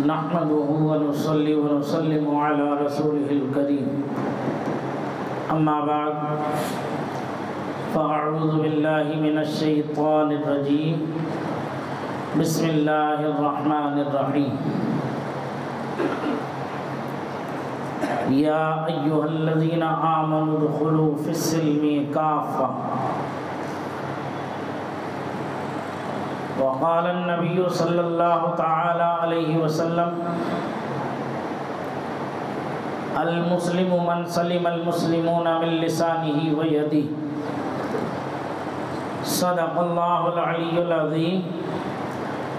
نحمده ونصلي ونسلم على رسوله الكريم اما بعد فاعوذ بالله من الشيطان الرجيم بسم الله الرحمن الرحيم يا أيها الذين آمنوا ادخلوا في السلم كافة وقال النبي صلى الله تعالى عليه وسلم المسلم من سلم المسلمون من لسانه ويده صدق الله العلي العظيم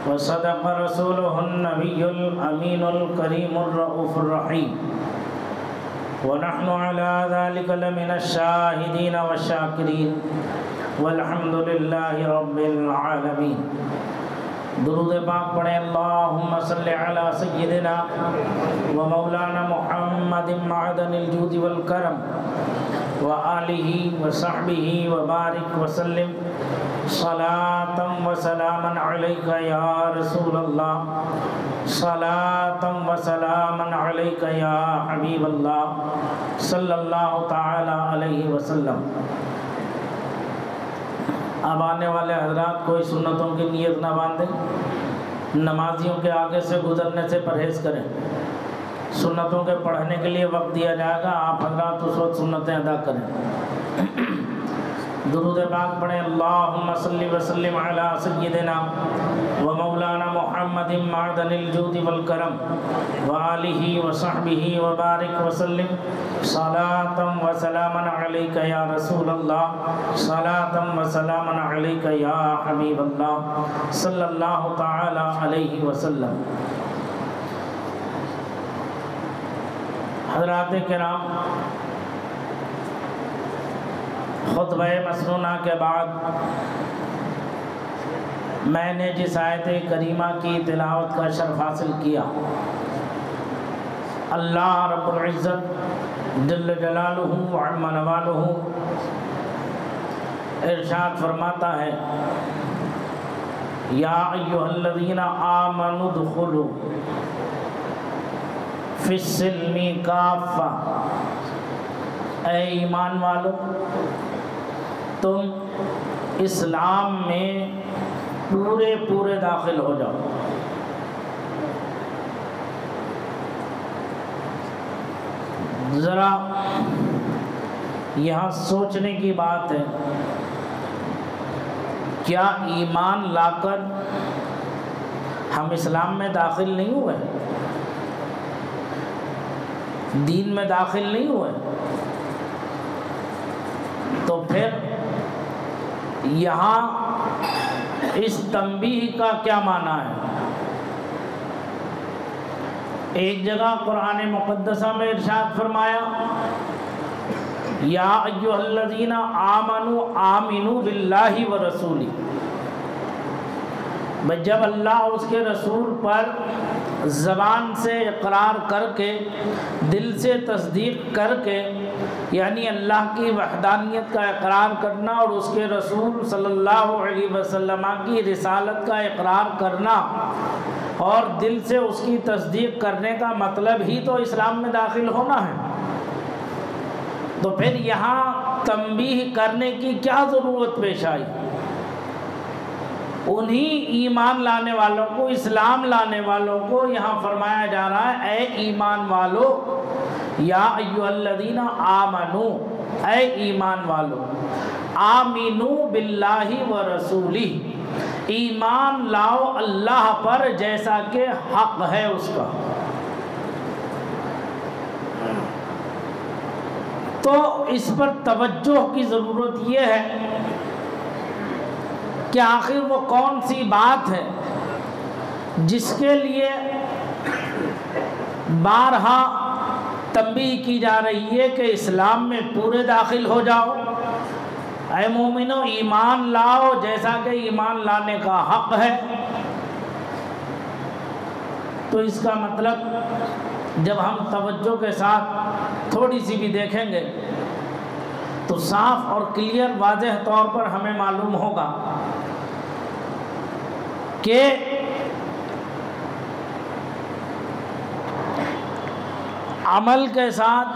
وصدق رسوله النبي الأمين الكريم الرؤوف الرحيم ونحن على ذلك لمن الشاهدين والشاكرين والحمد لله رب العالمين. درود پاک پڑھیں اللہم صلی علی سیدنا و مولانا محمد معدن الجود والکرم وآلہ وصحبہ وبارک وسلم صلاة وسلاما علیک یا رسول اللہ صلاة وسلاما علیک یا حبیب اللہ صلی اللہ تعالی علیہ وسلم. اب آنے والے حضرات کوئی سنتوں کی نیت نہ باندھیں، نمازیوں کے آگے سے گزرنے سے پرہیز کریں. سنتوں کے پڑھنے کے لیے وقت دیا جائے گا، آپ حضرات اس وقت سنتیں ادا کریں. درود پاک پڑھیں اللہم صلی وسلم علی سیدنا و مولانا محمد معدن الجود والکرم وآلہ وصحبہ وبارک وسلم صلاة وسلاما علیک یا رسول اللہ صلاة وسلاما علیک یا حبیب اللہ صلی اللہ تعالی علیہ وسلم. حضرات کرام، خطبہ مسنونہ کے بعد میں نے جس آیت کریمہ کی تلاوت کا شرف حاصل کیا، اللہ رب العزت جل جلالہ وعم نوالہ ارشاد فرماتا ہے یا ایھا الذین آمنوا ادخلوا فی السلم کافہ، اے ایمان والو تم اسلام میں پورے داخل ہو جاؤ. ذرا یہاں سوچنے کی بات ہے، کیا ایمان لا کر ہم اسلام میں داخل نہیں ہوئے، دین میں داخل نہیں ہوئے؟ تو پھر یہاں اس تنبیہ کا کیا معنی ہے؟ ایک جگہ قرآن مقدسہ میں ارشاد فرمایا یا ایھا الذین آمنوا آمنوا باللہ ورسولہ. جب اللہ اور اس کے رسول پر زبان سے اقرار کر کے، دل سے تصدیق کر کے، یعنی اللہ کی وحدانیت کا اقرار کرنا اور اس کے رسول صلی اللہ علیہ وسلم کی رسالت کا اقرار کرنا اور دل سے اس کی تصدیق کرنے کا مطلب ہی تو اسلام میں داخل ہونا ہے. تو پھر یہاں تنبیہ کرنے کی کیا ضرورت پیش آئی؟ انہی ایمان لانے والوں کو، اسلام لانے والوں کو یہاں فرمایا جا رہا ہے اے ایمان والو، یا ایھا الذین آمنو، اے ایمان والو، آمنو باللہ ورسولہ، ایمان لاؤ اللہ پر جیسا کہ حق ہے اس کا. تو اس پر توجہ کی ضرورت یہ ہے کہ آخر وہ کون سی بات ہے جس کے لیے بارہا تنبیہ کی جا رہی ہے کہ اسلام میں پورے داخل ہو جاؤ، اے مومنو ایمان لاؤ جیسا کہ ایمان لانے کا حق ہے. تو اس کا مطلب جب ہم توجہ کے ساتھ تھوڑی سی بھی دیکھیں گے تو صاف اور کلیئر واضح طور پر ہمیں معلوم ہوگا کہ عمل کے ساتھ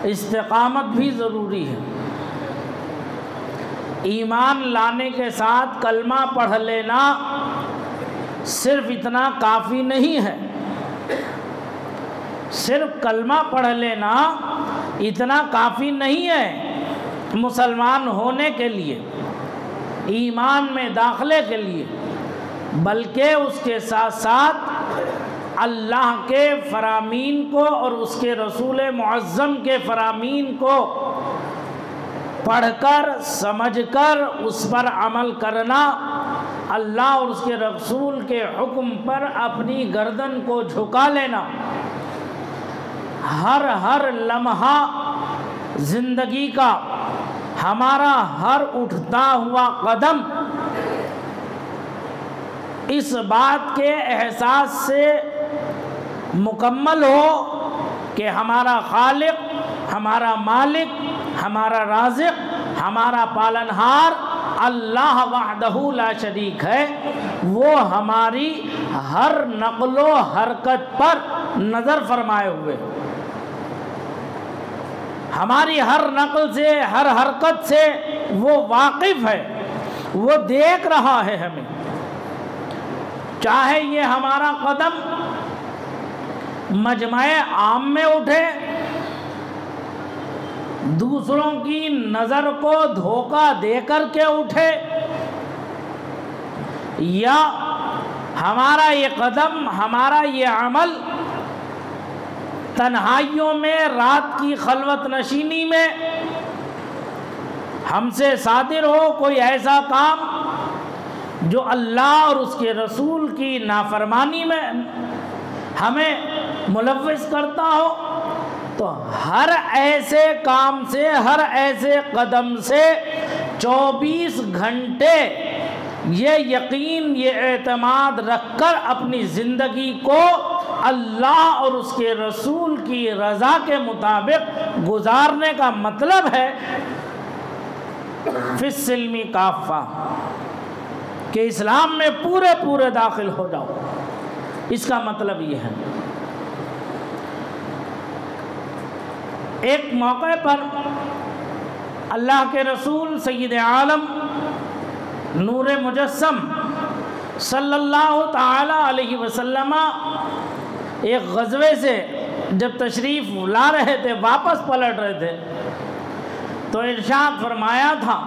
استقامت بھی ضروری ہے۔ ایمان لانے کے ساتھ کلمہ پڑھ لینا صرف اتنا کافی نہیں ہے، صرف کلمہ پڑھ لینا اتنا کافی نہیں ہے مسلمان ہونے کے لیے، ایمان میں داخلے کے لیے، بلکہ اس کے ساتھ ساتھ اللہ کے فرامین کو اور اس کے رسول معظم کے فرامین کو پڑھ کر سمجھ کر اس پر عمل کرنا، اللہ اور اس کے رسول کے حکم پر اپنی گردن کو جھکا لینا، ہر لمحہ زندگی کا ہمارا ہر اٹھتا ہوا قدم اس بات کے احساس سے مکمل ہو کہ ہمارا خالق، ہمارا مالک، ہمارا رازق، ہمارا پالنہار اللہ وحدہ لا شریک ہے، وہ ہماری ہر نقل و حرکت پر نظر فرمائے ہوئے، ہماری ہر نقل سے ہر حرکت سے وہ واقف ہے، وہ دیکھ رہا ہے ہمیں، چاہے یہ ہمارا قدم مجمع عام میں اٹھے، دوسروں کی نظر کو دھوکہ دے کر کے اٹھے، یا ہمارا یہ قدم، ہمارا یہ عمل تنہائیوں میں رات کی خلوت نشینی میں ہم سے صادر ہو کوئی ایسا کام جو اللہ اور اس کے رسول کی نافرمانی میں ہمیں ملوث کرتا ہو، تو ہر ایسے کام سے، ہر ایسے قدم سے 24 گھنٹے یہ یقین، یہ اعتماد رکھ کر اپنی زندگی کو اللہ اور اس کے رسول کی رضا کے مطابق گزارنے کا مطلب ہے فی السلم کافہ، کہ اسلام میں پورے داخل ہو جاؤ، اس کا مطلب یہ ہے۔ ایک موقع پر اللہ کے رسول سید عالم نور مجسم صلی اللہ تعالی علیہ وسلم ایک غزوے سے جب تشریف لا رہے تھے، واپس پلٹ رہے تھے، تو ارشاد فرمایا تھا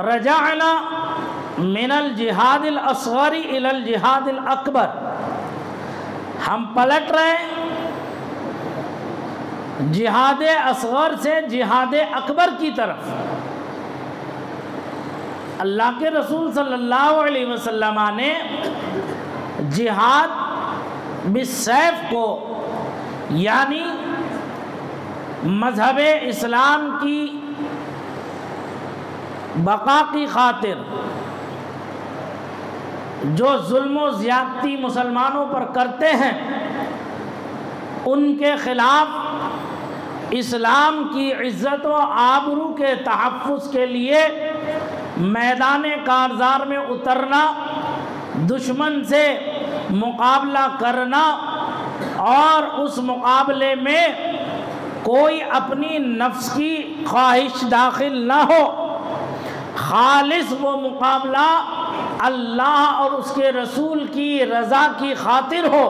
رجعنا من الجہاد الاصغر الى الجہاد الاکبر، ہم پلٹ رہے جہاد اصغر سے جہاد اکبر کی طرف۔ اللہ کے رسول صلی اللہ علیہ وسلم نے جہاد بالسیف کو، یعنی مذہب اسلام کی بقا کی خاطر جو ظلم و زیادتی مسلمانوں پر کرتے ہیں ان کے خلاف اسلام کی عزت و آبرو کے تحفظ کے لیے میدان کارزار میں اترنا، دشمن سے مقابلہ کرنا، اور اس مقابلے میں کوئی اپنی نفس کی خواہش داخل نہ ہو، خالص وہ مقابلہ اللہ اور اس کے رسول کی رضا کی خاطر ہو۔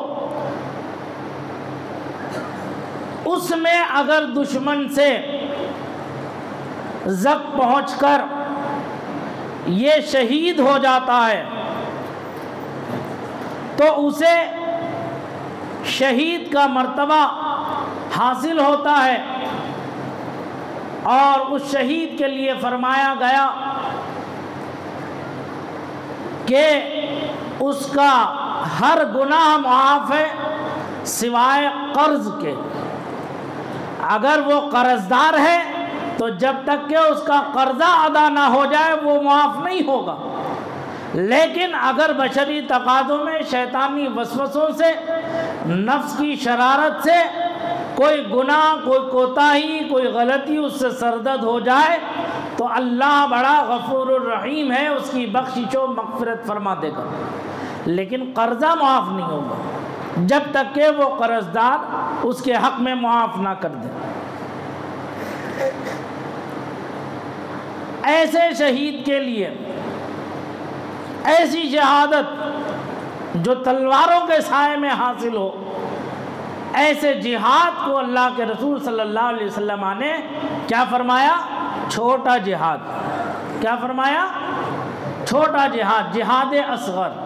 اس میں اگر دشمن سے زخم پہنچ کر یہ شہید ہو جاتا ہے تو اسے شہید کا مرتبہ حاصل ہوتا ہے، اور اس شہید کے لیے فرمایا گیا کہ اس کا ہر گناہ معاف ہے سوائے قرض کے۔ اگر وہ قرض دار ہے تو جب تک کہ اس کا قرضہ ادا نہ ہو جائے وہ معاف نہیں ہوگا، لیکن اگر بشری تقاضوں میں شیطانی وسوسوں سے، نفس کی شرارت سے کوئی گناہ، کوئی کوتاہی، کوئی غلطی اس سے سرزد ہو جائے تو اللہ بڑا غفور الرحیم ہے، اس کی بخشش و مغفرت فرما دے گا۔ لیکن قرضہ معاف نہیں ہوگا جب تک کہ وہ قرض دار اس کے حق میں معاف نہ کر دے۔ ایسے شہید کے لیے ایسی شہادت جو تلواروں کے سائے میں حاصل ہو، ایسے جہاد کو اللہ کے رسول صلی اللہ علیہ وسلم نے کیا فرمایا؟ چھوٹا جہاد۔ کیا فرمایا؟ چھوٹا جہاد، جہاد اصغر۔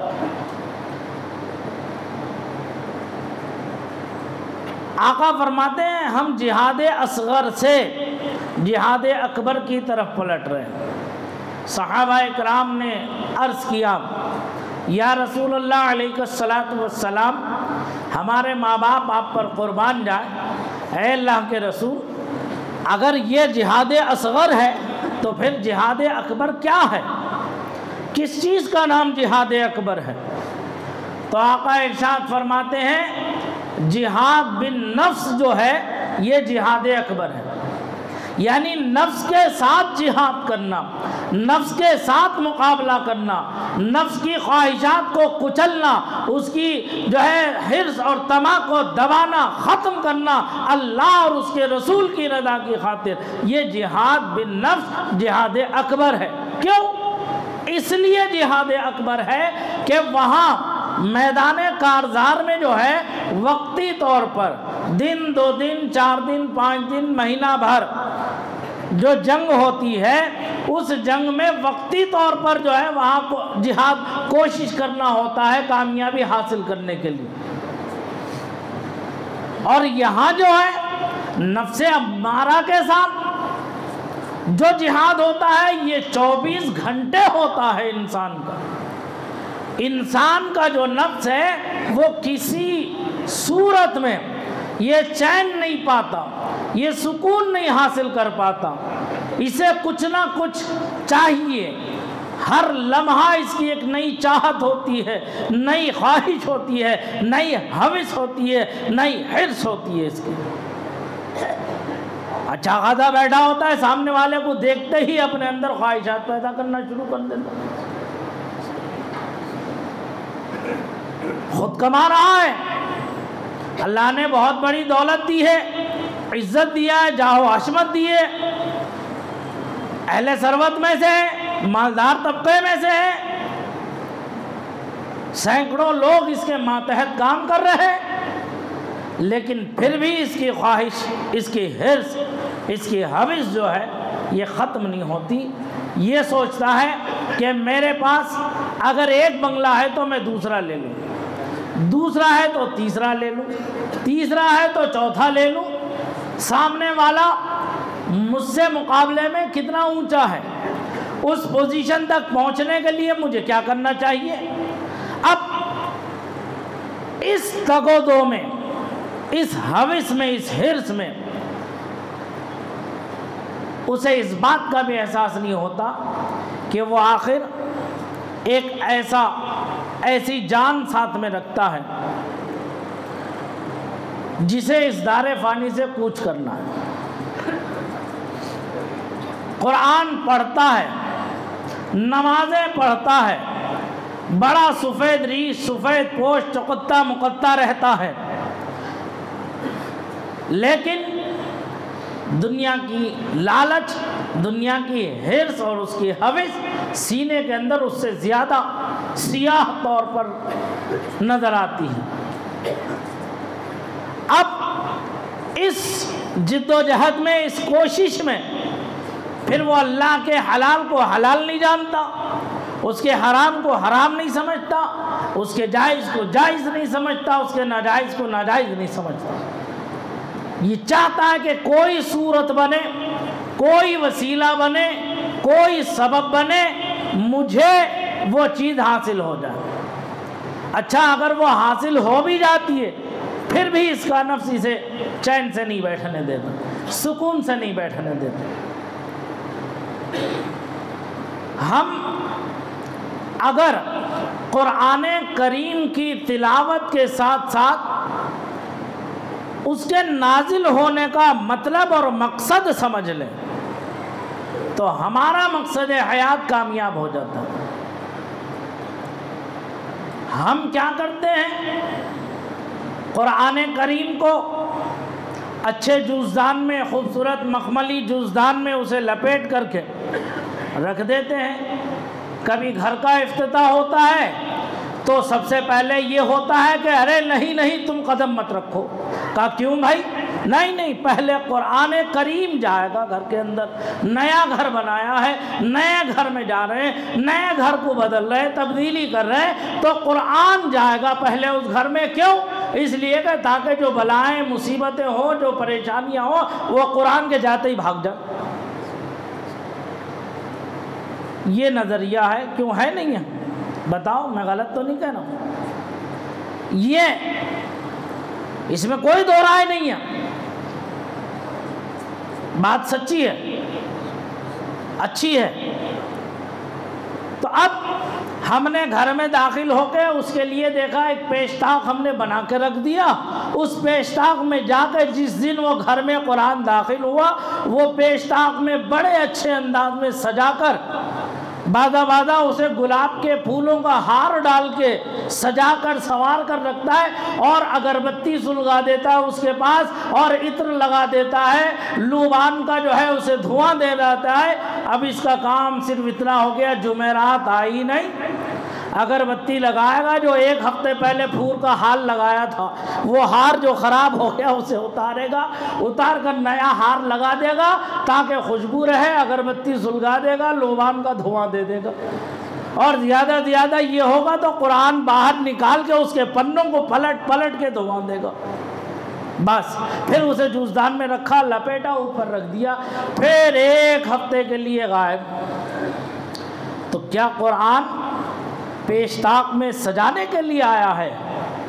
آقا فرماتے ہیں ہم جہاد اصغر سے جہاد اکبر کی طرف پلٹ رہے ہیں۔ صحابہ کرام نے عرض کیا یا رسول اللہ علیہ الصلاۃ والسلام، ہمارے ماں باپ آپ پر قربان جائے، اے اللہ کے رسول اگر یہ جہاد اصغر ہے تو پھر جہاد اکبر کیا ہے؟ کس چیز کا نام جہاد اکبر ہے؟ تو آقا ارشاد فرماتے ہیں جہاد بالنفس جو ہے یہ جہاد اکبر ہے، یعنی نفس کے ساتھ جہاد کرنا، نفس کے ساتھ مقابلہ کرنا، نفس کی خواہشات کو کچلنا، اس کی جو ہے حرص اور طمع کو دبانا، ختم کرنا اللہ اور اس کے رسول کی رضا کی خاطر، یہ جہاد بالنفس جہاد اکبر ہے۔ کیوں؟ اس لیے جہاد اکبر ہے کہ وہاں میدان کارزار میں جو ہے وقتی طور پر دن، 2 دن، 4 دن، 5 دن، مہینہ بھر جو جنگ ہوتی ہے، اس جنگ میں وقتی طور پر جو ہے وہاں کو جہاد کوشش کرنا ہوتا ہے کامیابی حاصل کرنے کے لیے۔ اور یہاں جو ہے نفس امارہ کے ساتھ جو جہاد ہوتا ہے یہ 24 گھنٹے ہوتا ہے انسان کا۔ انسان کا جو نفس ہے وہ کسی صورت میں یہ چین نہیں پاتا، یہ سکون نہیں حاصل کر پاتا، اسے کچھ نہ کچھ چاہیے، ہر لمحہ اس کی ایک نئی چاہت ہوتی ہے، نئی خواہش ہوتی ہے، نئی ہوس ہوتی ہے، نئی حرص ہوتی ہے اس کی۔ اچھا خاصا بیٹھا ہوتا ہے، سامنے والے کو دیکھتے ہی اپنے اندر خواہشات پیدا کرنا شروع کر دیتا، خود کما رہا ہے، اللہ نے بہت بڑی دولت دی ہے، عزت دیا ہے، جاہ و حشمت دی ہے، اہل ثروت میں سے ہے، مالدار طبقے میں سے ہے، سینکڑوں لوگ اس کے ماتحت کام کر رہے ہیں، لیکن پھر بھی اس کی خواہش، اس کی حرص، اس کی ہوس جو ہے یہ ختم نہیں ہوتی۔ یہ سوچتا ہے کہ میرے پاس اگر ایک بنگلہ ہے تو میں دوسرا لے لوں، دوسرا ہے تو تیسرا لے لوں، تیسرا ہے تو چوتھا لے لوں، سامنے والا مجھ سے مقابلے میں کتنا اونچا ہے، اس پوزیشن تک پہنچنے کے لیے مجھے کیا کرنا چاہیے۔ اب اس تگ و دو میں، اس ہوس میں، اس حرص میں اسے اس بات کا بھی احساس نہیں ہوتا کہ وہ آخر ایک ایسی جان ساتھ میں رکھتا ہے جسے اس دار فانی سے کوچ کرنا ہے۔ قرآن پڑھتا ہے، نمازیں پڑھتا ہے، بڑا سفید ریش، سفید پوش، چقتا مقتا رہتا ہے، لیکن دنیا کی لالچ، دنیا کی حرص اور اس کی ہوس سینے کے اندر اس سے زیادہ سیاہ طور پر نظر آتی ہے۔ اب اس جد و جہد میں، اس کوشش میں پھر وہ اللہ کے حلال کو حلال نہیں جانتا، اس کے حرام کو حرام نہیں سمجھتا، اس کے جائز کو جائز نہیں سمجھتا، اس کے ناجائز کو ناجائز نہیں سمجھتا۔ یہ چاہتا ہے کہ کوئی صورت بنے، کوئی وسیلہ بنے، کوئی سبب بنے، مجھے وہ چیز حاصل ہو جائے۔ اچھا اگر وہ حاصل ہو بھی جاتی ہے پھر بھی اس کا نفس اسے چین سے نہیں بیٹھنے دیتا، سکون سے نہیں بیٹھنے دیتا۔ ہم اگر قرآن کریم کی تلاوت کے ساتھ ساتھ اس کے نازل ہونے کا مطلب اور مقصد سمجھ لیں تو ہمارا مقصد حیات کامیاب ہو جاتا ہے۔ ہم کیا کرتے ہیں؟ قرآن کریم کو اچھے جوزدان میں، خوبصورت مخملی جوزدان میں اسے لپیٹ کر کے رکھ دیتے ہیں۔ کبھی گھر کا افتتاح ہوتا ہے تو سب سے پہلے یہ ہوتا ہے کہ ارے نہیں تم قدم مت رکھو۔ کہا کیوں بھائی؟ نہیں پہلے قرآن کریم جائے گا گھر کے اندر۔ نیا گھر بنایا ہے، نئے گھر میں جا رہے ہیں، نئے گھر کو بدل رہے ہیں، تبدیلی کر رہے ہیں، تو قرآن جائے گا پہلے اس گھر میں۔ کیوں؟ اس لیے کہ تاکہ جو بلائیں مصیبتیں ہوں، جو پریشانیاں ہوں، وہ قرآن کے جاتے ہی بھاگ جائیں۔ یہ نظریہ ہے، کیوں ہے نہیں ہے؟ بتاؤ، میں غلط تو نہیں کہہ رہا ہوں؟ اس میں کوئی دو رائے نہیں ہے، بات سچی ہے، اچھی ہے۔ تو اب ہم نے گھر میں داخل ہو کے اس کے لیے دیکھا، ایک پیشتاخ ہم نے بنا کے رکھ دیا۔ اس پیشتاخ میں جا کے جس دن وہ گھر میں قرآن داخل ہوا، وہ پیشتاخ میں بڑے اچھے انداز میں سجا کر، بادہ اسے گلاب کے پھولوں کا ہار ڈال کے سجا کر سنوار کر رکھتا ہے، اور اگربتی سلگا دیتا ہے اس کے پاس، اور عطر لگا دیتا ہے، لوبان کا جو ہے اسے دھواں دے دیتا ہے۔ اب اس کا کام صرف اتنا ہو گیا، جمعرات آئی نہیں، اگربتی لگائے گا، جو ایک ہفتے پہلے پھول کا ہار لگایا تھا، وہ ہار جو خراب ہو گیا اسے اتارے گا، اتار کر نیا ہار لگا دے گا تاکہ خوشبو رہے، اگربتی سلگا دے گا، لوبان کا دھواں دے دے گا، اور زیادہ زیادہ یہ ہوگا تو قرآن باہر نکال کے اس کے پنوں کو پلٹ کے دھواں دے گا۔ بس پھر اسے جوزدان میں رکھا، لپیٹا، اوپر رکھ دیا، پھر ایک ہفتے کے لیے غائب۔ تو کیا قرآن پیشتاخ میں سجانے کے لیے آیا ہے؟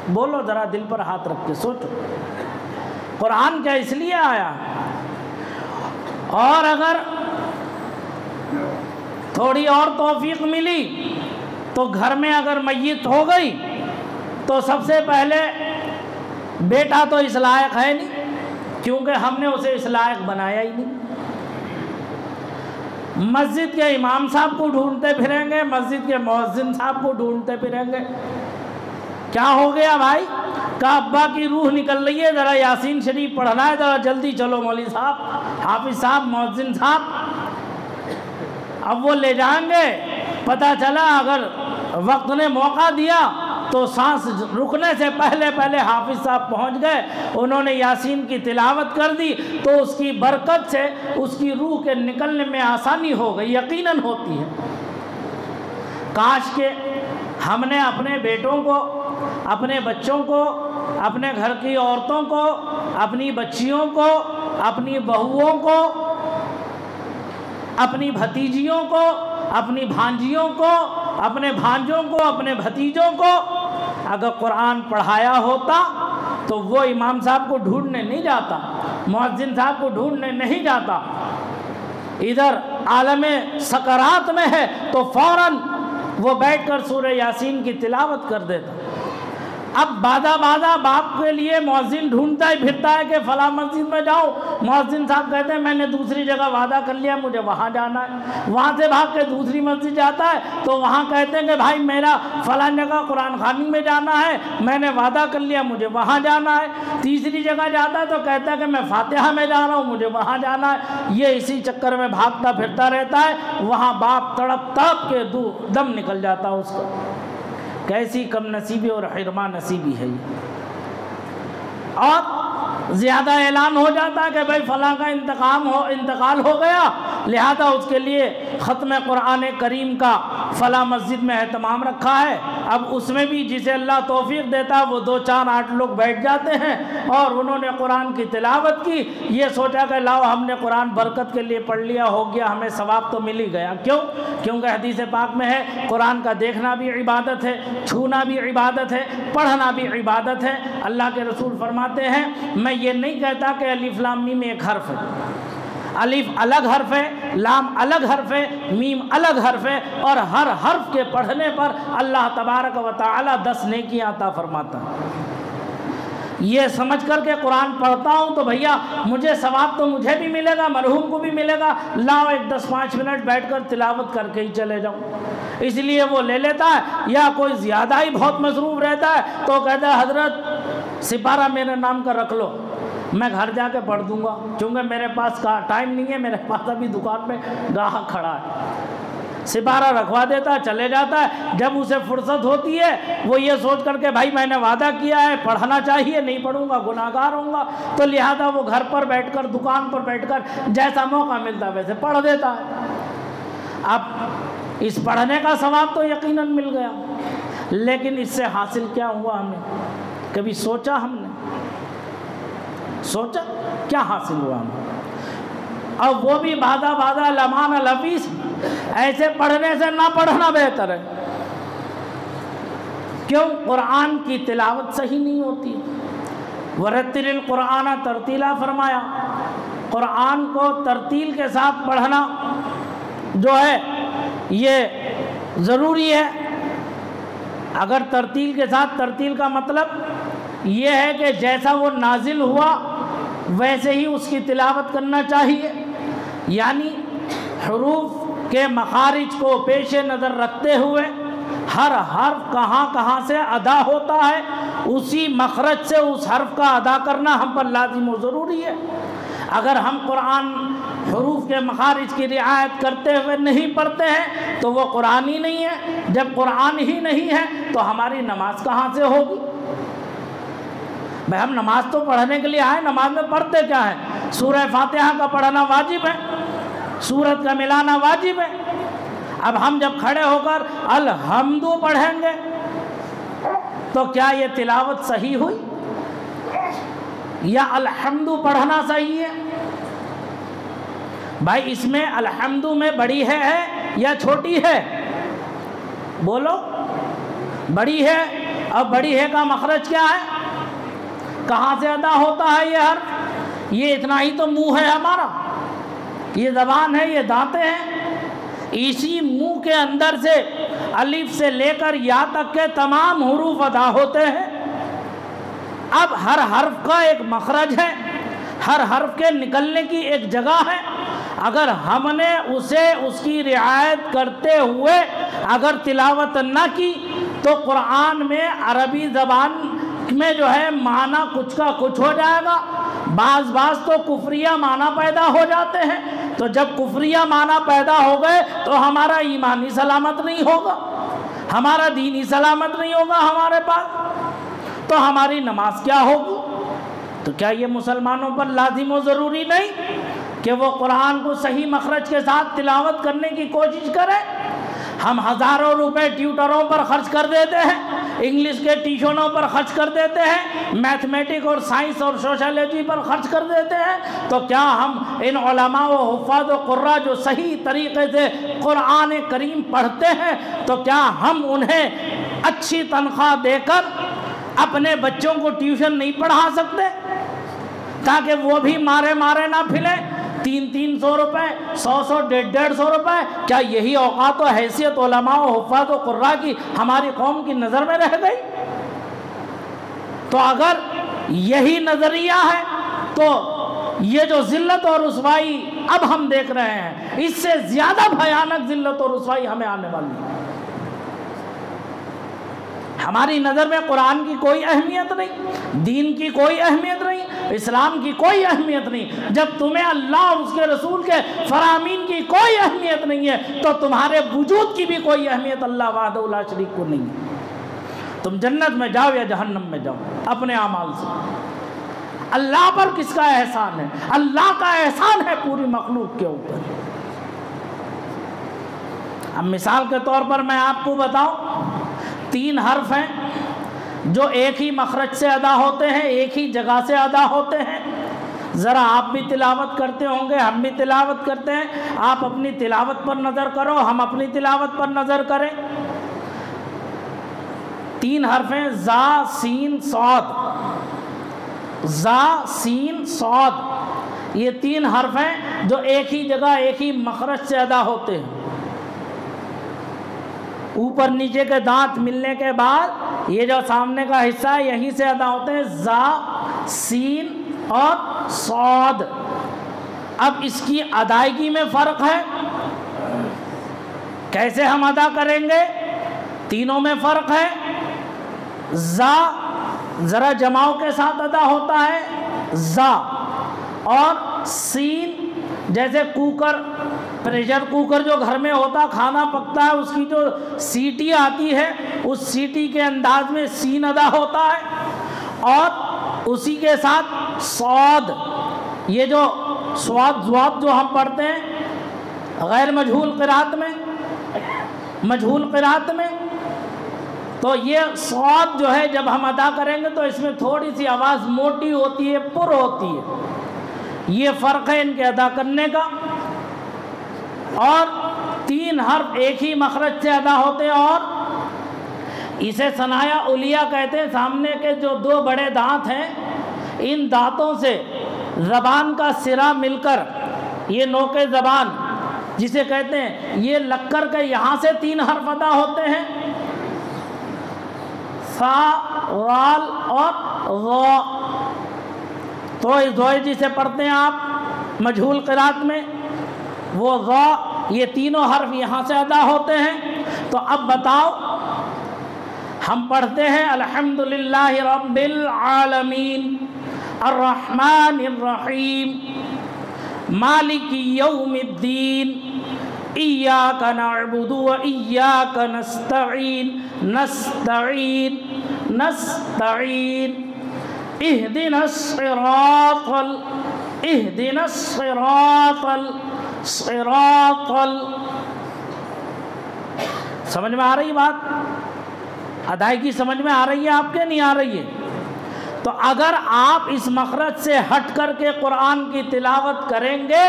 بولو ذرا، دل پر ہاتھ رکھ کے سوچو، قرآن کیا اس لیے آیا؟ اور اگر تھوڑی اور توفیق ملی تو گھر میں اگر میت ہو گئی تو سب سے پہلے بیٹا تو اس لائق ہے نہیں، کیونکہ ہم نے اسے اس لائق بنایا ہی نہیں۔ مسجد کے امام صاحب کو ڈھونڈتے پھریں گے، مسجد کے مؤذن صاحب کو ڈھونڈتے پھریں گے۔ کیا ہو گیا بھائی؟ کہا ابا کی روح نکل رہی ہے، ذرا یاسین شریف پڑھنا ہے، ذرا جلدی چلو مولوی صاحب، حافظ صاحب، مؤذن صاحب۔ اب وہ لے جائیں گے، پتہ چلا اگر وقت نے موقع دیا تو سانس رکنے سے پہلے حافظ صاحب پہنچ گئے، انہوں نے یاسین کی تلاوت کر دی، تو اس کی برکت سے اس کی روح کے نکلنے میں آسانی ہو گئی، یقیناً ہوتی ہے۔ کاش کہ ہم نے اپنے بیٹوں کو، اپنے بچوں کو، اپنے گھر کی عورتوں کو، اپنی بچیوں کو، اپنی بہوؤں کو، اپنی بھتیجیوں کو، اپنی بھانجیوں کو، اپنے بھانجوں کو، اپنے بھتیجوں کو اگر قرآن پڑھایا ہوتا تو وہ امام صاحب کو ڈھونڈنے نہیں جاتا، مؤذن صاحب کو ڈھونڈنے نہیں جاتا، ادھر عالم سکرات میں ہے تو فوراً وہ بیٹھ کر سورہ یاسین کی تلاوت کر دیتا۔ اب بادہ باپ کے لیے مؤذن ڈھونڈتا ہی پھرتا ہے کہ فلاں مسجد میں جاؤ، مؤذن صاحب کہتے ہیں میں نے دوسری جگہ وعدہ کر لیا، مجھے وہاں جانا ہے، وہاں سے بھاگ کے دوسری مسجد جاتا ہے تو وہاں کہتے ہیں کہ بھائی میرا فلاں جگہ قرآن خوانی میں جانا ہے، میں نے وعدہ کر لیا، مجھے وہاں جانا ہے، تیسری جگہ جاتا ہے تو کہتا ہے کہ میں فاتحہ میں جا رہا ہوں، مجھے وہاں جانا ہے، یہ اسی چکر میں بھاگتا پھرتا رہتا ہے، وہاں باپ تڑپ کے دم نکل جاتا اس کا۔ کیسی کم نصیبی اور حرمان نصیبی ہے یہ۔ اور زیادہ اعلان ہو جاتا ہے کہ بھائی فلاں کا انتقال ہو گیا، لہذا اس کے لیے ختم قرآن کریم کا فلاں مسجد میں اہتمام رکھا ہے۔ اب اس میں بھی جسے اللہ توفیق دیتا ہے وہ 2 4 8 لوگ بیٹھ جاتے ہیں اور انہوں نے قرآن کی تلاوت کی، یہ سوچا کہ لاؤ ہم نے قرآن برکت کے لیے پڑھ لیا، ہو گیا، ہمیں ثواب تو مل ہی گیا۔ کیوں؟ کیونکہ حدیث پاک میں ہے قرآن کا دیکھنا بھی عبادت ہے، چھونا بھی عبادت ہے، پڑھنا بھی عبادت ہے۔ اللہ کے رسول فرماتے ہیں میں یہ نہیں کہتا کہ الف لام میم ایک حرف ہے، الف الگ حرف ہے، لام الگ حرف ہے، میم الگ حرف ہے، اور ہر حرف کے پڑھنے پر اللہ تبارک و تعالی 10 نیکیاں عطا فرماتا ہے۔ یہ سمجھ کر کے قرآن پڑھتا ہوں تو بھیا مجھے ثواب تو مجھے بھی ملے گا، مرحوم کو بھی ملے گا، لاؤ ایک 10-5 منٹ بیٹھ کر تلاوت کر کے ہی چلے جاؤں۔ اس لیے وہ لے لیتا ہے، یا کوئی زیادہ ہی بہت مصروف رہتا ہے تو کہتا ہے حضرت سپارہ میرے نام کا رکھ لو، میں گھر جا کے پڑھ دوں گا، چونکہ میرے پاس ٹائم نہیں ہے، میرے پاس ابھی دکان پہ گاہک کھڑا ہے۔ سپارہ رکھوا دیتا ہے، چلے جاتا ہے۔ جب اسے فرصت ہوتی ہے وہ یہ سوچ کر کے بھائی میں نے وعدہ کیا ہے پڑھنا چاہیے، نہیں پڑھوں گا گناہ گار ہوں گا، تو لہذا وہ گھر پر بیٹھ کر دکان پر بیٹھ کر جیسا موقع ملتا ہے ویسے پڑھ دیتا ہے۔ اب اس پڑھنے کا ثواب تو یقیناً مل گیا، لیکن اس سے حاصل کیا ہوا؟ ہمیں کبھی سوچا؟ ہم نے سوچا کیا حاصل ہوا ہمیں؟ اب وہ بھی بادہ لمان الحفیظ، ایسے پڑھنے سے نہ پڑھنا بہتر ہے۔ کیوں؟ قرآن کی تلاوت صحیح نہیں ہوتی۔ ورتل القرآن ترتیلا فرمایا، قرآن کو ترتیل کے ساتھ پڑھنا جو ہے یہ ضروری ہے۔ اگر ترتیل کے ساتھ، ترتیل کا مطلب یہ ہے کہ جیسا وہ نازل ہوا ویسے ہی اس کی تلاوت کرنا چاہیے، یعنی حروف کے مخارج کو پیش نظر رکھتے ہوئے ہر حرف کہاں کہاں سے ادا ہوتا ہے اسی مخرج سے اس حرف کا ادا کرنا ہم پر لازم و ضروری ہے۔ اگر ہم قرآن حروف کے مخارج کی رعایت کرتے ہوئے نہیں پڑھتے ہیں تو وہ قرآن ہی نہیں ہے۔ جب قرآن ہی نہیں ہے تو ہماری نماز کہاں سے ہوگی؟ بھائی ہم نماز تو پڑھنے کے لیے آئے، نماز میں پڑھتے کیا ہے؟ سورہ فاتحہ کا پڑھنا واجب ہے، سورت کا ملانا واجب ہے۔ اب ہم جب کھڑے ہو کر الحمد پڑھیں گے تو کیا یہ تلاوت صحیح ہوئی یا الحمد پڑھنا صحیح ہے؟ بھائی اس میں الحمد میں بڑی ہے یا چھوٹی ہے؟ بولو۔ بڑی ہے، اور بڑی ہے کا مخرج کیا ہے؟ کہاں سے ادا ہوتا ہے یہ حرف؟ یہ اتنا ہی تو منہ ہے ہمارا، یہ زبان ہے، یہ دانتیں ہیں، اسی منہ کے اندر سے الف سے لے کر یا تک کے تمام حروف ادا ہوتے ہیں۔ اب ہر حرف کا ایک مخرج ہے، ہر حرف کے نکلنے کی ایک جگہ ہے۔ اگر ہم نے اسے اس کی رعایت کرتے ہوئے اگر تلاوت نہ کی تو قرآن میں عربی زبان میں جو ہے معنی کچھ کا کچھ ہو جائے گا، بعض تو کفریہ معنی پیدا ہو جاتے ہیں۔ تو جب کفریہ معنی پیدا ہو گئے تو ہمارا ایمان ہی سلامت نہیں ہوگا، ہمارا دین ہی سلامت نہیں ہوگا ہمارے پاس، تو ہماری نماز کیا ہوگی؟ تو کیا یہ مسلمانوں پر لازم و ضروری نہیں کہ وہ قرآن کو صحیح مخرج کے ساتھ تلاوت کرنے کی کوشش کریں؟ ہم ہزاروں روپے ٹیوٹروں پر خرچ کر دیتے ہیں، انگلش کے ٹیوشنوں پر خرچ کر دیتے ہیں، میتھمیٹک اور سائنس اور سوشالوجی پر خرچ کر دیتے ہیں، تو کیا ہم ان علماء و حفاظ و قراء جو صحیح طریقے سے قرآن کریم پڑھتے ہیں تو کیا ہم انہیں اچھی تنخواہ دے کر اپنے بچوں کو ٹیوشن نہیں پڑھا سکتے تاکہ وہ بھی مارے نہ پھلیں؟ 300 روپے، 100 150 روپے، کیا یہی اوقات و حیثیت علماء و حفاظ و قراء کی ہماری قوم کی نظر میں رہ گئی؟ تو اگر یہی نظریہ ہے تو یہ جو ذلت اور رسوائی اب ہم دیکھ رہے ہیں اس سے زیادہ بھیانک ذلت اور رسوائی ہمیں آنے والی ہے۔ ہماری نظر میں قرآن کی کوئی اہمیت نہیں، دین کی کوئی اہمیت نہیں، اسلام کی کوئی اہمیت نہیں۔ جب تمہیں اللہ اور اس کے رسول کے فرامین کی کوئی اہمیت نہیں ہے تو تمہارے وجود کی بھی کوئی اہمیت اللہ وحدہ لا شریک کو نہیں ہے۔ تم جنت میں جاؤ یا جہنم میں جاؤ اپنے اعمال سے، اللہ پر کس کا احسان ہے؟ اللہ کا احسان ہے پوری مخلوق کے اوپر۔ اب مثال کے طور پر میں آپ کو بتاؤں، 3 حرف ہیں جو ایک ہی مخرج سے ادا ہوتے ہیں، ایک ہی جگہ سے ادا ہوتے ہیں۔ ذرا آپ بھی تلاوت کرتے ہوں گے، ہم بھی تلاوت کرتے ہیں، آپ اپنی تلاوت پر نظر کرو، ہم اپنی تلاوت پر نظر کریں۔ 3 حرف ہیں، زا سین صاد، زا سین صاد، یہ 3 حرف ہیں جو ایک ہی جگہ ایک ہی مخرج سے ادا ہوتے ہیں۔ اوپر نیچے کے دانت ملنے کے بعد یہ جو سامنے کا حصہ ہے یہیں سے ادا ہوتے ہیں، زا سین اور صاد۔ اب اس کی ادائیگی میں فرق ہے، کیسے ہم ادا کریں گے؟ تینوں میں فرق ہے۔ زا ذرا جماؤ کے ساتھ ادا ہوتا ہے، زا، اور سین جیسے کوکر، پریشر کوکر جو گھر میں ہوتا کھانا پکتا ہے، اس کی جو سیٹی آتی ہے اس سیٹی کے انداز میں سین ادا ہوتا ہے۔ اور اسی کے ساتھ صاد، یہ جو صاد زواد جو ہم پڑھتے ہیں غیر مجہول قرات میں، مجہول قرات میں، تو یہ صاد جو ہے جب ہم ادا کریں گے تو اس میں تھوڑی سی آواز موٹی ہوتی ہے، پر ہوتی ہے۔ یہ فرق ہے ان کے ادا کرنے کا۔ اور 3 حرف ایک ہی مخرج سے ادا ہوتے ہیں، اور اسے ثنایا علیہ کہتے ہیں۔ سامنے کے جو 2 بڑے دانت ہیں، ان دانتوں سے زبان کا سرا مل کر، یہ نوک زبان جسے کہتے ہیں، یہ لگ کر کے یہاں سے 3 حرف ادا ہوتے ہیں، سا، غال اور غا۔ تو زوئے جسے پڑھتے ہیں آپ مجہول قرات میں، وہ غا، یہ تینوں حرف یہاں سے ادا ہوتے ہیں۔ تو اب بتاؤ، ہم پڑھتے ہیں الحمدللہ رب العالمین الرحمن الرحیم مالک یوم الدین ایاک نعبد و ایاک نستعین نستعین اہدنا الصراط سمجھ میں آ رہی بات؟ ادائیگی سمجھ میں آ رہی ہے آپ کے؟ نہیں آ رہی ہے؟ تو اگر آپ اس مخرج سے ہٹ کر کے قرآن کی تلاوت کریں گے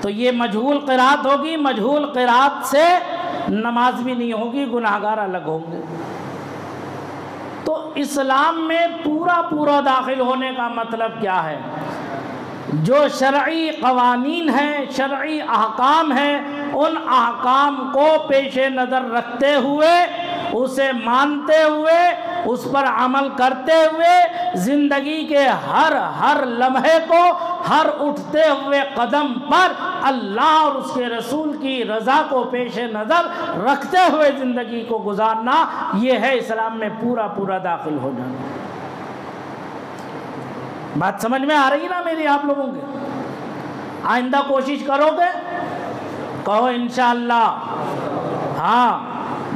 تو یہ مجہول قرات ہوگی، مجہول قرات سے نماز بھی نہیں ہوگی، گناہگار الگ ہوں گے۔ تو اسلام میں پورا داخل ہونے کا مطلب کیا ہے؟ جو شرعی قوانین ہیں، شرعی احکام ہیں، ان احکام کو پیش نظر رکھتے ہوئے، اسے مانتے ہوئے، اس پر عمل کرتے ہوئے، زندگی کے ہر لمحے کو، ہر اٹھتے ہوئے قدم پر اللہ اور اس کے رسول کی رضا کو پیش نظر رکھتے ہوئے زندگی کو گزارنا، یہ ہے اسلام میں پورا داخل ہو جانا۔ بات سمجھ میں آ رہی نا میری آپ لوگوں کے؟ آئندہ کوشش کرو گے؟ کہو انشاءاللہ۔ ہاں،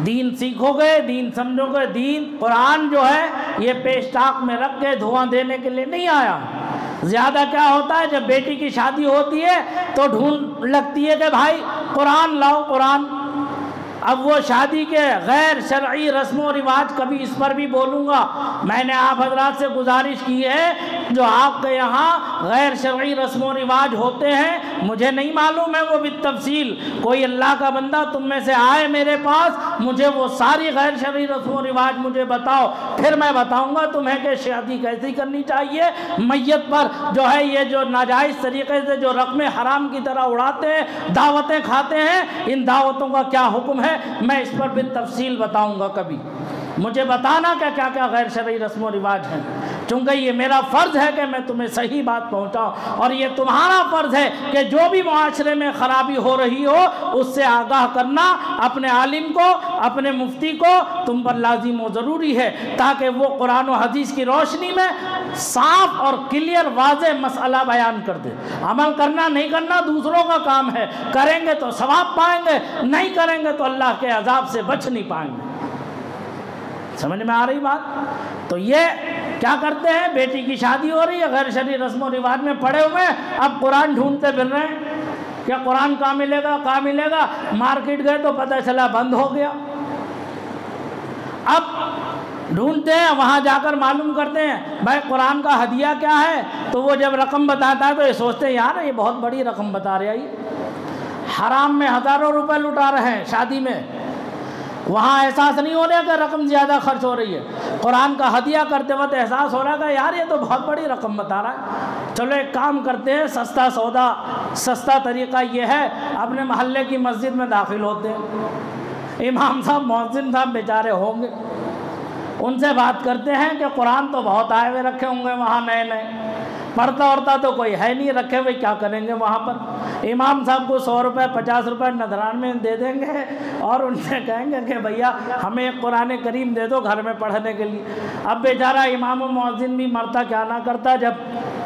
دین سیکھو گے، دین سمجھو گے۔ دین قرآن جو ہے یہ پیش تاک میں رکھ کے دھواں دینے کے لیے نہیں آیا۔ زیادہ کیا ہوتا ہے، جب بیٹی کی شادی ہوتی ہے تو ڈھونڈ لگتی ہے کہ بھائی قرآن لاؤ، قرآن۔ اب وہ شادی کے غیر شرعی رسم و رواج، کبھی اس پر بھی بولوں گا، میں نے آپ حضرات سے گزارش کی ہے، جو آپ کے یہاں غیر شرعی رسم و رواج ہوتے ہیں، مجھے نہیں معلوم ہے وہ بالتفصیل، کوئی اللہ کا بندہ تم میں سے آئے میرے پاس، مجھے وہ ساری غیر شرعی رسم و رواج مجھے بتاؤ، پھر میں بتاؤں گا تمہیں کہ شادی کیسی کرنی چاہیے۔ میت پر جو ہے یہ جو ناجائز طریقے سے جو رقم حرام کی طرح اڑاتے ہیں، دعوتیں کھاتے ہیں، ان دعوتوں کا کیا حکم ہے، میں اس پر بالتفصیل بتاؤں گا کبھی۔ مجھے بتانا کہ کیا کیا غیر شرعی رسم و رواج ہیں، چونکہ یہ میرا فرض ہے کہ میں تمہیں صحیح بات پہنچاؤں، اور یہ تمہارا فرض ہے کہ جو بھی معاشرے میں خرابی ہو رہی ہو اس سے آگاہ کرنا اپنے عالم کو، اپنے مفتی کو تم پر لازم و ضروری ہے، تاکہ وہ قرآن و حدیث کی روشنی میں صاف اور کلیئر واضح مسئلہ بیان کر دے۔ عمل کرنا نہیں کرنا دوسروں کا کام ہے، کریں گے تو ثواب پائیں گے، نہیں کریں گے تو اللہ کے عذاب سے بچ نہیں پائیں گے۔ سمجھ میں آ رہی بات؟ تو یہ کیا کرتے ہیں، بیٹی کی شادی ہو رہی ہے، غیر شرعی رسم و رواج میں پڑے ہوئے ہیں، اب قرآن ڈھونڈتے پھر رہے ہیں، کیا قرآن کہاں ملے گا، مارکیٹ گئے تو پتہ چلا بند ہو گیا۔ اب ڈھونڈتے ہیں، وہاں جا کر معلوم کرتے ہیں بھائی قرآن کا ہدیہ کیا ہے، تو وہ جب رقم بتاتا ہے تو یہ سوچتے ہیں یار یہ بہت بڑی رقم بتا رہا ہے، یہ حرام میں ہزاروں روپے لٹا رہے ہیں شادی میں، وہاں احساس نہیں ہو رہا کہ رقم زیادہ خرچ ہو رہی ہے، قرآن کا ہدیہ کرتے وقت احساس ہو رہا ہے کہ یار یہ تو بہت بڑی رقم بتا رہا ہے، چلو ایک کام کرتے ہیں، سستا سودا، سستا طریقہ یہ ہے، اپنے محلے کی مسجد میں داخل ہوتے ہیں، امام صاحب مؤذن صاحب بیچارے ہوں گے، ان سے بات کرتے ہیں کہ قرآن تو بہت آئے ہوئے رکھے ہوں گے وہاں نئے، پڑھتا وڑھتا تو کوئی ہے نہیں، رکھے ہوئے کیا کریں گے وہاں پر؟ امام صاحب کو 100 روپے 50 روپے نذران میں دے دیں گے اور ان سے کہیں گے کہ بھیا ہمیں ایک قرآن کریم دے دو گھر میں پڑھنے کے لیے۔ اب بیچارہ امام و مؤذن بھی مرتا کیا نہ کرتا، جب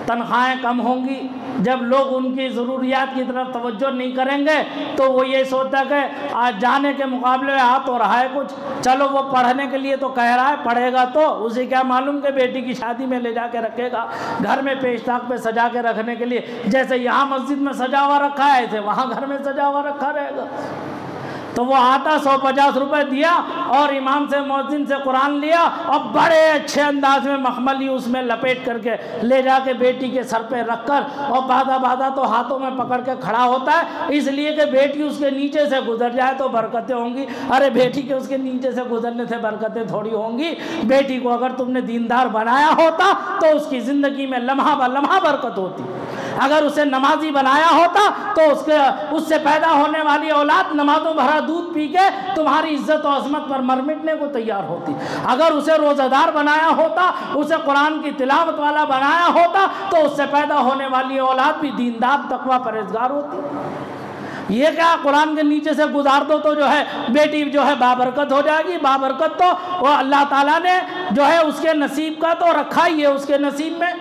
تنخواہیں کم ہوں گی، جب لوگ ان کی ضروریات کی طرف توجہ نہیں کریں گے تو وہ یہ سوچتا کہ آج جانے کے مقابلے میں آ تو رہا ہے کچھ، چلو وہ پڑھنے کے لیے تو کہہ رہا ہے، پڑھے گا تو اسے کیا معلوم کہ بیٹی کی شادی میں لے جا کے رکھے گا، گھر میں پیش تاک پہ سجا کے رکھنے کے لیے، جیسے یہاں مسجد میں سجا ہوا رکھا ہے ایسے وہاں گھر میں سجا ہوا رکھا رہے گا۔ تو وہ آتا 150 روپے دیا اور امام سے مؤذن سے قرآن لیا اور بڑے اچھے انداز میں مخملی اس میں لپیٹ کر کے لے جا کے بیٹی کے سر پہ رکھ کر، اور بادا تو ہاتھوں میں پکڑ کے کھڑا ہوتا ہے، اس لیے کہ بیٹی اس کے نیچے سے گزر جائے تو برکتیں ہوں گی۔ ارے بیٹی کے اس کے نیچے سے گزرنے سے برکتیں تھوڑی ہوں گی، بیٹی کو اگر تم نے دیندار بنایا ہوتا تو اس کی زندگی میں لمحہ بہ لمحہ برکت ہوتی، اگر اسے نمازی بنایا ہوتا تو اس سے پیدا ہونے والی اولاد نمازوں بھرا دودھ پی کے تمہاری عزت و عظمت پر مر مٹنے کو تیار ہوتی، اگر اسے روزہ دار بنایا ہوتا، اسے قرآن کی تلاوت والا بنایا ہوتا تو اس سے پیدا ہونے والی اولاد بھی دیندار تقوی پرہیزگار ہوتی۔ یہ کیا قرآن کے نیچے سے گزار دو تو جو ہے بیٹی جو ہے بابرکت ہو جائے گی؟ بابرکت تو وہ اللہ تعالیٰ نے جو ہے اس کے نصیب کا تو رکھا ہی ہے، اس کے نصیب میں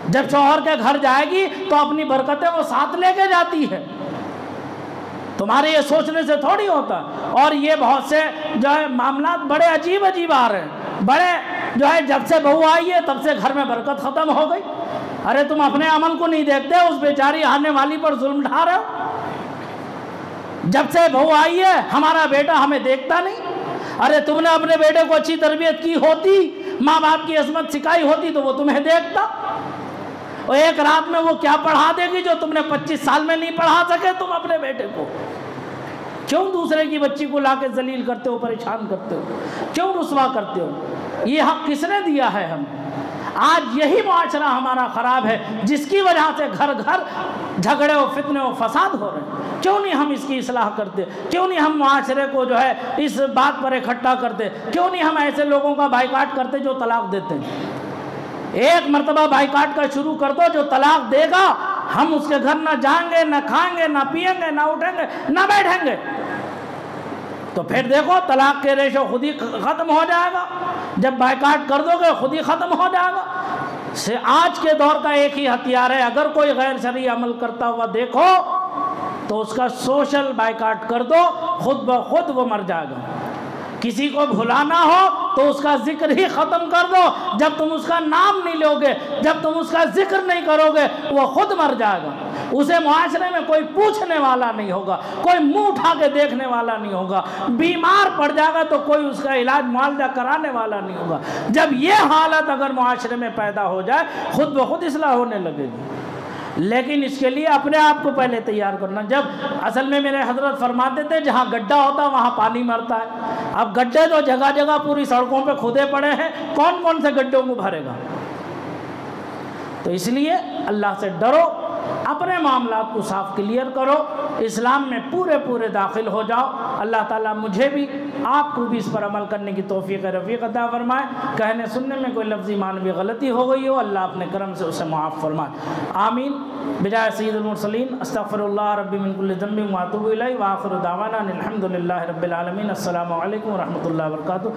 جب شوہر کے گھر جائے گی تو اپنی برکتیں وہ ساتھ لے کے جاتی ہے، تمہارے یہ سوچنے سے تھوڑی ہوتا۔ اور یہ بہت سے جو ہے معاملات بڑے عجیب آ رہے ہیں، بڑے جو ہے جب سے بہو آئی ہے تب سے گھر میں برکت ختم ہو گئی۔ ارے تم اپنے عمل کو نہیں دیکھتے، اس بیچاری آنے والی پر ظلم ڈھا رہے ہو۔ جب سے بہو آئی ہے ہمارا بیٹا ہمیں دیکھتا نہیں، ارے تم نے اپنے بیٹے کو اچھی تربیت کی ہوتی، ماں باپ کی عظمت سکھائی ہوتی تو وہ تمہیں دیکھتا، اور ایک رات میں وہ کیا پڑھا دے گی جو تم نے 25 سال میں نہیں پڑھا سکے تم اپنے بیٹے کو؟ کیوں دوسرے کی بچی کو لا کے ذلیل کرتے ہو، پریشان کرتے ہو، کیوں رسوا کرتے ہو؟ یہ حق کس نے دیا ہے ہم؟ آج یہی معاشرہ ہمارا خراب ہے جس کی وجہ سے گھر گھر جھگڑے و فتنے و فساد ہو رہے ہیں۔ کیوں نہیں ہم اس کی اصلاح کرتے؟ کیوں نہیں ہم معاشرے کو جو ہے اس بات پر اکٹھا کرتے؟ کیوں نہیں ہم ایسے لوگوں کا بائیکاٹ کرتے جو طلاق دیتے ہیں؟ ایک مرتبہ بائیکاٹ کا شروع کر دو، جو طلاق دے گا ہم اس کے گھر نہ جائیں گے، نہ کھائیں گے، نہ پیئیں گے، نہ اٹھیں گے، نہ بیٹھیں گے۔ تو پھر دیکھو طلاق کے ریشو خود ہی ختم ہو جائے گا، جب بائیکاٹ کر دو گے خود ہی ختم ہو جائے گا۔ آج کے دور کا ایک ہی ہتھیار ہے، اگر کوئی غیر شرعی عمل کرتا ہوا دیکھو تو اس کا سوشل بائیکاٹ کر دو، خود بخود وہ مر جائے گا۔ کسی کو بھلانا ہو تو اس کا ذکر ہی ختم کر دو، جب تم اس کا نام نہیں لو گے، جب تم اس کا ذکر نہیں کرو گے وہ خود مر جائے گا۔ اسے معاشرے میں کوئی پوچھنے والا نہیں ہوگا، کوئی منہ اٹھا کے دیکھنے والا نہیں ہوگا، بیمار پڑ جائے گا تو کوئی اس کا علاج معالجہ کرانے والا نہیں ہوگا۔ جب یہ حالت اگر معاشرے میں پیدا ہو جائے خود بخود اصلاح ہونے لگے گی، لیکن اس کے لیے اپنے آپ کو پہلے تیار کرنا۔ جب اصل میں میرے حضرت فرماتے تھے جہاں گڈھا ہوتا وہاں پانی مرتا ہے، اب گڈھے تو جگہ جگہ پوری سڑکوں پہ کھودے پڑے ہیں، کون کون سے گڈھوں کو بھرے گا؟ تو اس لیے اللہ سے ڈرو، اپنے معاملات کو صاف کلیئر کرو، اسلام میں پورے داخل ہو جاؤ۔ اللہ تعالیٰ مجھے بھی آپ کو بھی اس پر عمل کرنے کی توفیق رفیق عطا فرمائے۔ کہنے سننے میں کوئی لفظی معنوی غلطی ہو گئی ہو اللہ اپنے کرم سے اسے معاف فرمائے، آمین۔ بجائے سید المرسلین استغفر اللہ ربی من کل ذنب واتوب الیہ، وآخر دعوانا الحمد للہ رب العالمین۔ السلام علیکم ورحمۃ اللہ وبرکاتہ۔